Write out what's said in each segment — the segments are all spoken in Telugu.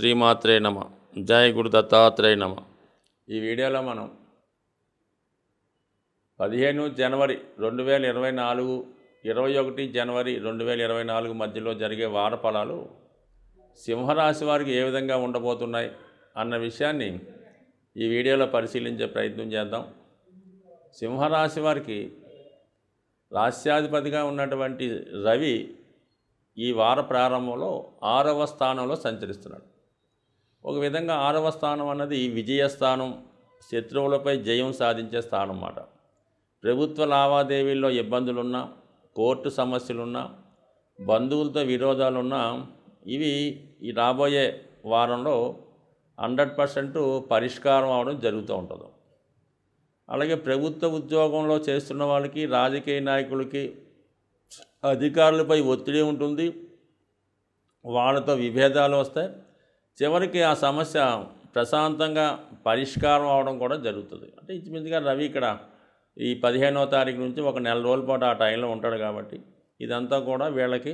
శ్రీమాత్రే నమ. జై గురు దత్తాత్రేయ నమ. ఈ వీడియోలో మనం 15 జనవరి 2024, 21 జనవరి 2024 మధ్యలో జరిగే వార ఫలాలు సింహరాశి వారికి ఏ విధంగా ఉండబోతున్నాయి అన్న విషయాన్ని ఈ వీడియోలో పరిశీలించే ప్రయత్నం చేద్దాం. సింహరాశి వారికి రాశ్యాధిపతిగా ఉన్నటువంటి రవి ఈ వార ప్రారంభంలో 6వ స్థానంలో సంచరిస్తున్నాడు. ఒక విధంగా 6వ స్థానం అన్నది విజయస్థానం, శత్రువులపై జయం సాధించే స్థానం అన్నమాట. ప్రభుత్వ లావాదేవీల్లో ఇబ్బందులున్నా, కోర్టు సమస్యలున్నా, బంధువులతో విరోధాలున్నా ఇవి ఈ రాబోయే వారంలో 100% పరిష్కారం అవడం జరుగుతూ ఉంటుంది. అలాగే ప్రభుత్వ ఉద్యోగంలో చేస్తున్న వాళ్ళకి, రాజకీయ నాయకులకి, అధికారులపై ఒత్తిడి ఉంటుంది. వాళ్ళతో విభేదాలు వస్తాయి. చివరికి ఆ సమస్య ప్రశాంతంగా పరిష్కారం అవడం కూడా జరుగుతుంది. అంటే ఇంచుమించుగా రవి ఇక్కడ ఈ 15వ తారీఖు నుంచి ఒక నెల రోజుల పాటు ఆ టైంలో ఉంటాడు కాబట్టి ఇదంతా కూడా వీళ్ళకి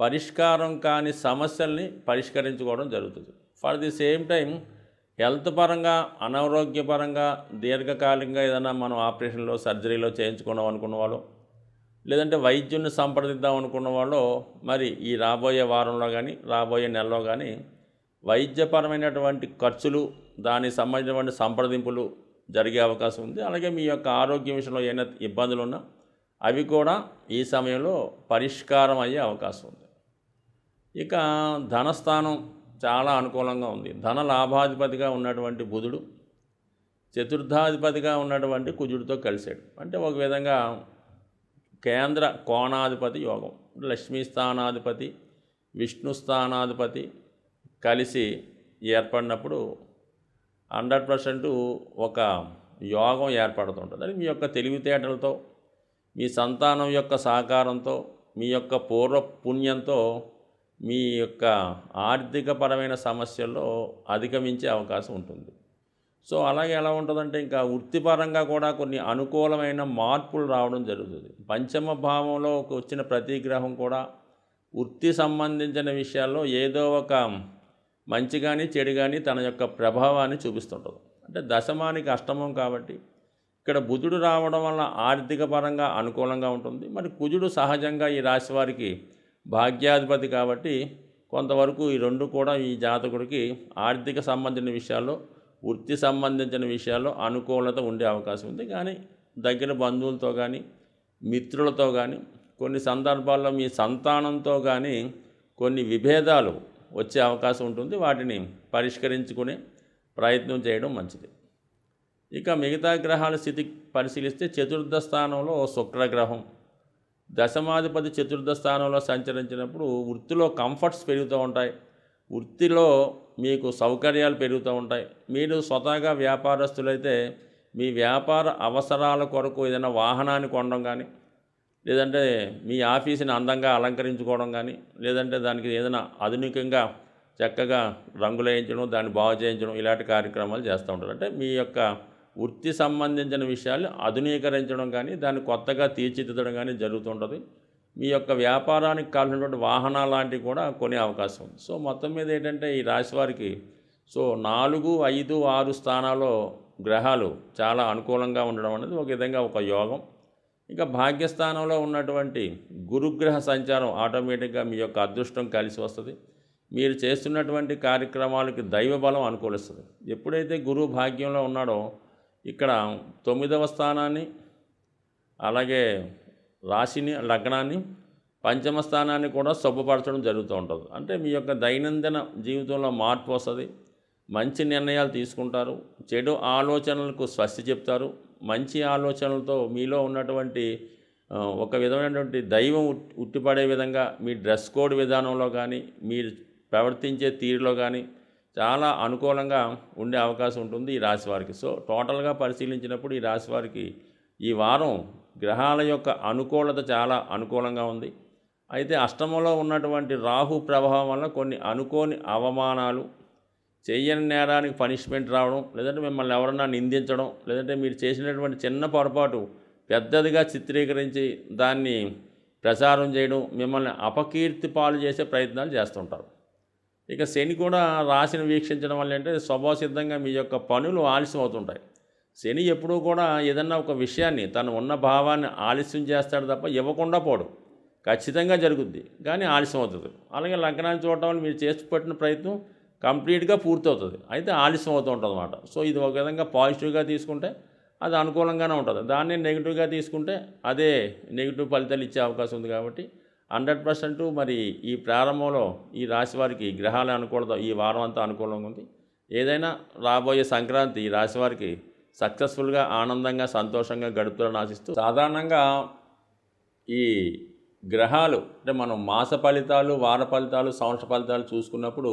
పరిష్కారం కాని సమస్యల్ని పరిష్కరించుకోవడం జరుగుతుంది. For the same time health పరంగా, అనారోగ్యపరంగా, దీర్ఘకాలికంగా ఏదైనా మనం ఆపరేషన్లో, సర్జరీలో చేయించుకున్నాం అనుకున్న వాళ్ళు, లేదంటే వైద్యుని సంప్రదిద్దాం అనుకున్న వాళ్ళు మరి ఈ రాబోయే వారంలో కానీ, రాబోయే నెలలో కానీ వైద్యపరమైనటువంటి ఖర్చులు, దానికి సంబంధించినటువంటి సంప్రదింపులు జరిగే అవకాశం ఉంది. అలాగే మీ యొక్క ఆరోగ్య విషయంలో ఏమైనా ఇబ్బందులు ఉన్నా అవి కూడా ఈ సమయంలో పరిష్కారం అయ్యే అవకాశం ఉంది. ఇక ధనస్థానం చాలా అనుకూలంగా ఉంది. ధన లాభాధిపతిగా ఉన్నటువంటి బుధుడు చతుర్థాధిపతిగా ఉన్నటువంటి కుజుడితో కలిశాడు. అంటే ఒక విధంగా కేంద్ర కోణాధిపతి యోగం, లక్ష్మీ స్థానాధిపతి, విష్ణు స్థానాధిపతి కలిసి ఏర్పడినప్పుడు 100% ఒక యోగం ఏర్పడుతుంటుంది. అది మీ యొక్క తెలివితేటలతో, మీ సంతానం యొక్క సహకారంతో, మీ యొక్క పూర్వ పుణ్యంతో మీ యొక్క ఆర్థికపరమైన సమస్యల్లో అధిగమించే అవకాశం ఉంటుంది. సో అలాగే ఎలా ఉంటుందంటే ఇంకా వృత్తిపరంగా కూడా కొన్ని అనుకూలమైన మార్పులు రావడం జరుగుతుంది. పంచమ భావంలో వచ్చిన ప్రతి గ్రహం కూడా వృత్తి సంబంధించిన విషయాల్లో ఏదో ఒక మంచి కానీ చెడు కానీ తన యొక్క ప్రభావాన్ని చూపిస్తుంటుంది. అంటే దశమానికి అష్టమం కాబట్టి ఇక్కడ బుధుడు రావడం వల్ల ఆర్థిక పరంగా అనుకూలంగా ఉంటుంది. మరి కుజుడు సహజంగా ఈ రాశి వారికి భాగ్యాధిపతి కాబట్టి కొంతవరకు ఈ రెండు కూడా ఈ జాతకుడికి ఆర్థిక సంబంధించిన విషయాల్లో, వృత్తి సంబంధించిన విషయాల్లో అనుకూలత ఉండే అవకాశం ఉంది. కానీ దగ్గర బంధువులతో కానీ, మిత్రులతో కానీ, కొన్ని సందర్భాల్లో మీ సంతానంతో కానీ కొన్ని విభేదాలు వచ్చే అవకాశం ఉంటుంది. వాటిని పరిష్కరించుకునే ప్రయత్నం చేయడం మంచిది. ఇక మిగతా గ్రహాల స్థితి పరిశీలిస్తే చతుర్థ స్థానంలో శుక్రగ్రహం, దశమాధిపతి చతుర్థ స్థానంలో సంచరించినప్పుడు వృత్తిలో కంఫర్ట్స్ పెరుగుతూ ఉంటాయి. వృత్తిలో మీకు సౌకర్యాలు పెరుగుతూ ఉంటాయి. మీరు స్వతహాగా వ్యాపారస్తులైతే మీ వ్యాపార అవసరాల కొరకు ఏదైనా వాహనాన్ని కొనడం కానీ, లేదంటే మీ ఆఫీసుని అందంగా అలంకరించుకోవడం కానీ, లేదంటే దానికి ఏదైనా ఆధునికంగా చక్కగా రంగులు వేయించడం, దాన్ని బాగు చేయించడం, ఇలాంటి కార్యక్రమాలు చేస్తూ ఉంటారు. అంటే మీ యొక్క వృత్తి సంబంధించిన విషయాలు ఆధునీకరించడం కానీ, దాన్ని కొత్తగా తీర్చిదిద్దడం కానీ జరుగుతుంటుంది. మీ యొక్క వ్యాపారానికి కావాల్సినటువంటి వాహనాలు లాంటివి కూడా కొనే అవకాశం ఉంది. సో మొత్తం మీద ఏంటంటే ఈ రాశి వారికి 4, 5, 6 స్థానాల్లో గ్రహాలు చాలా అనుకూలంగా ఉండడం అనేది ఒక విధంగా ఒక యోగం. ఇక భాగ్యస్థానంలో ఉన్నటువంటి గురుగ్రహ సంచారం ఆటోమేటిక్గా మీ యొక్క అదృష్టం కలిసి వస్తుంది. మీరు చేస్తున్నటువంటి కార్యక్రమాలకి దైవ బలం అనుకూలిస్తుంది. ఎప్పుడైతే గురువు భాగ్యంలో ఉన్నాడో ఇక్కడ 9వ స్థానాన్ని, అలాగే రాశిని, లగ్నాన్ని, పంచమ స్థానాన్ని కూడా శుభపరచడం జరుగుతూ ఉంటుంది. అంటే మీ యొక్క దైనందిన జీవితంలో మార్పు వస్తుంది. మంచి నిర్ణయాలు తీసుకుంటారు. చెడు ఆలోచనలకు స్వస్తి చెప్తారు. మంచి ఆలోచనలతో మీలో ఉన్నటువంటి ఒక విధమైనటువంటి దైవం ఉట్టిపడే విధంగా మీ డ్రెస్ కోడ్ విధానంలో కానీ, మీరు ప్రవర్తించే తీరులో కానీ చాలా అనుకూలంగా ఉండే అవకాశం ఉంటుంది ఈ రాశి వారికి. సో టోటల్గా పరిశీలించినప్పుడు ఈ రాశి వారికి ఈ వారం గ్రహాల యొక్క అనుకూలత చాలా అనుకూలంగా ఉంది. అయితే అష్టమంలో ఉన్నటువంటి రాహు ప్రభావం వల్ల కొన్ని అనుకోని అవమానాలు, చేయని నేరానికి పనిష్మెంట్ రావడం, లేదంటే మిమ్మల్ని ఎవరన్నా నిందించడం, లేదంటే మీరు చేసినటువంటి చిన్న పొరపాటు పెద్దదిగా చిత్రీకరించి దాన్ని ప్రచారం చేయడం, మిమ్మల్ని అపకీర్తి పాలు చేసే ప్రయత్నాలు చేస్తుంటారు. ఇక శని కూడా రాశిని వీక్షించడం వల్ల అంటే స్వభావ సిద్ధంగా మీ యొక్క పనులు ఆలస్యం అవుతుంటాయి. శని ఎప్పుడూ కూడా ఏదన్నా ఒక విషయాన్ని తను ఉన్న భావాన్ని ఆలస్యం చేస్తాడు తప్ప ఇవ్వకుండా పోడు. ఖచ్చితంగా జరుగుద్ది కానీ ఆలస్యం అవుతుంది. అలాగే లగ్నాన్ని చూడటం వల్ల మీరు చేసి పెట్టిన ప్రయత్నం కంప్లీట్గా పూర్తవుతుంది, అయితే ఆలస్యం అవుతూ ఉంటుంది అన్నమాట. సో ఇది ఒక విధంగా పాజిటివ్గా తీసుకుంటే అది అనుకూలంగానే ఉంటుంది. దాన్ని నెగిటివ్గా తీసుకుంటే అదే నెగిటివ్ ఫలితాలు ఇచ్చే అవకాశం ఉంది. కాబట్టి 100% మరి ఈ ప్రారంభంలో ఈ రాశి వారికి గ్రహాల అనుకూలత ఈ వారం అంతా అనుకూలంగా ఉంది. ఏదైనా రాబోయే సంక్రాంతి ఈ రాశి వారికి సక్సెస్ఫుల్గా ఆనందంగా సంతోషంగా గడుపుతారని ఆశిస్తూ, సాధారణంగా ఈ గ్రహాలు అంటే మనం మాస ఫలితాలు, వార ఫలితాలు, సంవత్సర ఫలితాలు చూసుకున్నప్పుడు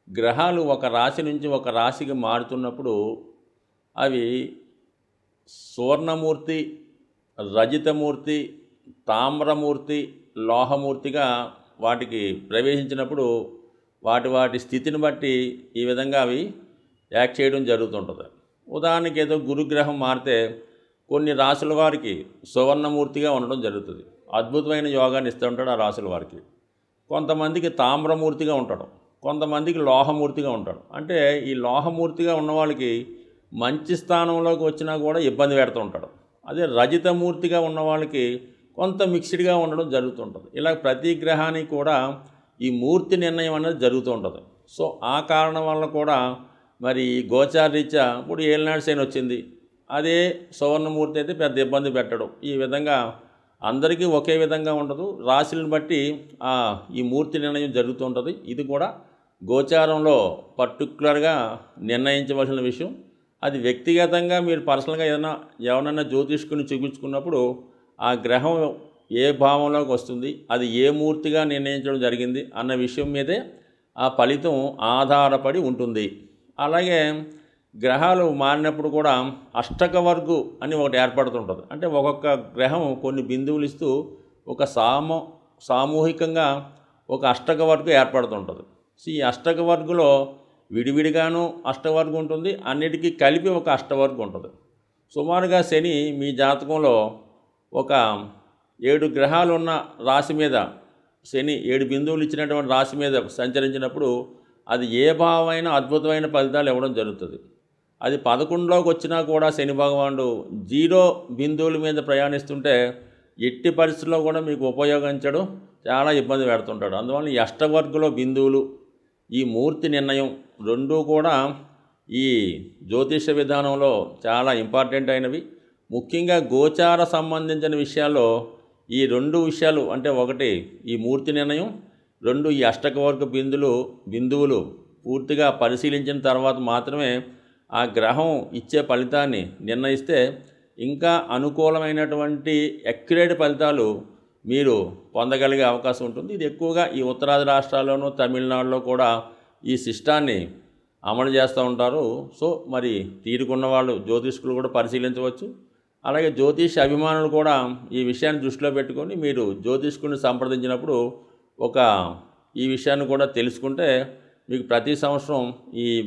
గ్రహాలు ఒక రాశి నుంచి ఒక రాశికి మారుతున్నప్పుడు అవి సువర్ణమూర్తి, రజితమూర్తి, తామ్రమూర్తి, లోహమూర్తిగా వాటికి ప్రవేశించినప్పుడు వాటి స్థితిని బట్టి ఈ విధంగా అవి యాక్ట్ చేయడం జరుగుతుంటుంది. ఉదాహరణకి ఏదో గురుగ్రహం మారితే కొన్ని రాశుల వారికి సువర్ణమూర్తిగా ఉండడం జరుగుతుంది, అద్భుతమైన యోగాన్ని ఇస్తూ ఉంటాడు ఆ రాశుల వారికి. కొంతమందికి తామ్రమూర్తిగా ఉంటాడు, కొంతమందికి లోహమూర్తిగా ఉంటాడు. అంటే ఈ లోహమూర్తిగా ఉన్న వాళ్ళకి మంచి స్థానంలోకి వచ్చినా కూడా ఇబ్బంది పెడుతూ ఉంటాడు. అదే రజితమూర్తిగా ఉన్న వాళ్ళకి కొంత మిక్స్డ్గా ఉండడం జరుగుతుంటుంది. ఇలా ప్రతి గ్రహానికి కూడా ఈ మూర్తి నిర్ణయం అనేది జరుగుతూ ఉంటుంది. సో ఆ కారణం వల్ల కూడా మరి గోచారరీత్యా ఇప్పుడు ఏలినాడు శని వచ్చింది, అదే సువర్ణమూర్తి అయితే పెద్ద ఇబ్బంది పెట్టడం. ఈ విధంగా అందరికీ ఒకే విధంగా ఉండదు, రాశులను బట్టి ఈ మూర్తి నిర్ణయం జరుగుతూ ఉంటుంది. ఇది కూడా గోచారంలో పర్టికులర్గా నిర్ణయించవలసిన విషయం. అది వ్యక్తిగతంగా మీరు పర్సనల్గా ఎవరైనా జ్యోతిష్కుని చూపించుకున్నప్పుడు ఆ గ్రహం ఏ భావంలోకి వస్తుంది, అది ఏ మూర్తిగా నిర్ణయించడం జరిగింది అన్న విషయం మీదే ఆ ఫలితం ఆధారపడి ఉంటుంది. అలాగే గ్రహాలు మారినప్పుడు కూడా అష్టకవర్గు అని ఒకటి ఏర్పడుతుంటుంది. అంటే ఒక్కొక్క గ్రహం కొన్ని బిందువులు ఇస్తూ ఒక సామూహికంగా ఒక అష్టకవర్గు ఏర్పడుతుంటుంది. సో ఈ అష్టకవర్గులో విడివిడిగాను అష్టవర్గం ఉంటుంది, అన్నిటికీ కలిపి ఒక అష్టవర్గం ఉంటుంది. సుమారుగా శని మీ జాతకంలో ఒక 7 గ్రహాలు ఉన్న రాశి మీద, శని 7 బిందువులు ఇచ్చినటువంటి రాశి మీద సంచరించినప్పుడు అది ఏ భావమైన అద్భుతమైన ఫలితాలు ఇవ్వడం జరుగుతుంది. అది 11లోకి వచ్చినా కూడా శని భగవానుడు 0 బిందువుల మీద ప్రయాణిస్తుంటే ఎట్టి పరిస్థితుల్లో కూడా మీకు ఉపయోగించడం చాలా ఇబ్బంది పెడుతుంటాడు. అందువల్ల ఈ అష్టవర్గంలో బిందువులు, ఈ మూర్తి నిర్ణయం రెండూ కూడా ఈ జ్యోతిష విధానంలో చాలా ఇంపార్టెంట్ అయినవి. ముఖ్యంగా గోచార సంబంధించిన విషయాల్లో ఈ 2 విషయాలు, అంటే ఒకటి ఈ మూర్తి నిర్ణయం, 2 ఈ అష్టకవర్గ బిందువులు పూర్తిగా పరిశీలించిన తర్వాత మాత్రమే ఆ గ్రహం ఇచ్చే ఫలితాన్ని నిర్ణయిస్తే ఇంకా అనుకూలమైనటువంటి అక్యురేట్ ఫలితాలు మీరు పొందగలిగే అవకాశం ఉంటుంది. ఇది ఎక్కువగా ఈ ఉత్తరాది రాష్ట్రాల్లోనూ తమిళనాడులో కూడా ఈ సిస్టాన్ని అమలు చేస్తూ ఉంటారు. సో మరి తీరుకున్న వాళ్ళు జ్యోతిష్కులు కూడా పరిశీలించవచ్చు. అలాగే జ్యోతిష అభిమానులు కూడా ఈ విషయాన్ని దృష్టిలో పెట్టుకొని మీరు జ్యోతిష్కుని సంప్రదించినప్పుడు ఈ విషయాన్ని కూడా తెలుసుకుంటే మీకు ప్రతి సంవత్సరం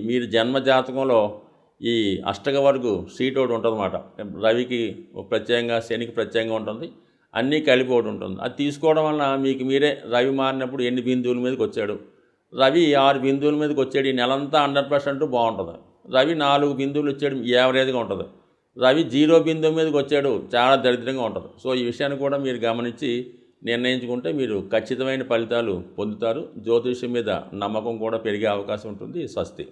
మీరు జన్మ జాతకంలో ఈ అష్టకవర్గు సీట్ ఒకటి ఉంటుందన్నమాట. రవికి ప్రత్యేకంగా, శనికి ప్రత్యేకంగా ఉంటుంది, అన్నీ కలిపి ఒకటి ఉంటుంది. అది తీసుకోవడం వల్ల మీకు మీరే రవి మారినప్పుడు ఎన్ని బిందువుల మీదకి వచ్చాడు, రవి 6 బిందువుల మీదకి వచ్చాడు, ఈ నెలంతా 100% బాగుంటుంది. రవి 4 బిందువులు వచ్చాడు, యావరేజ్గా ఉంటుంది. రవి 0 బిందువు మీదకి వచ్చాడు, చాలా దరిద్రంగా ఉంటుంది. సో ఈ విషయాన్ని కూడా మీరు గమనించి నిర్ణయించుకుంటే మీరు ఖచ్చితమైన ఫలితాలు పొందుతారు. జ్యోతిషం మీద నమ్మకం కూడా పెరిగే అవకాశం ఉంటుంది. స్వస్తి.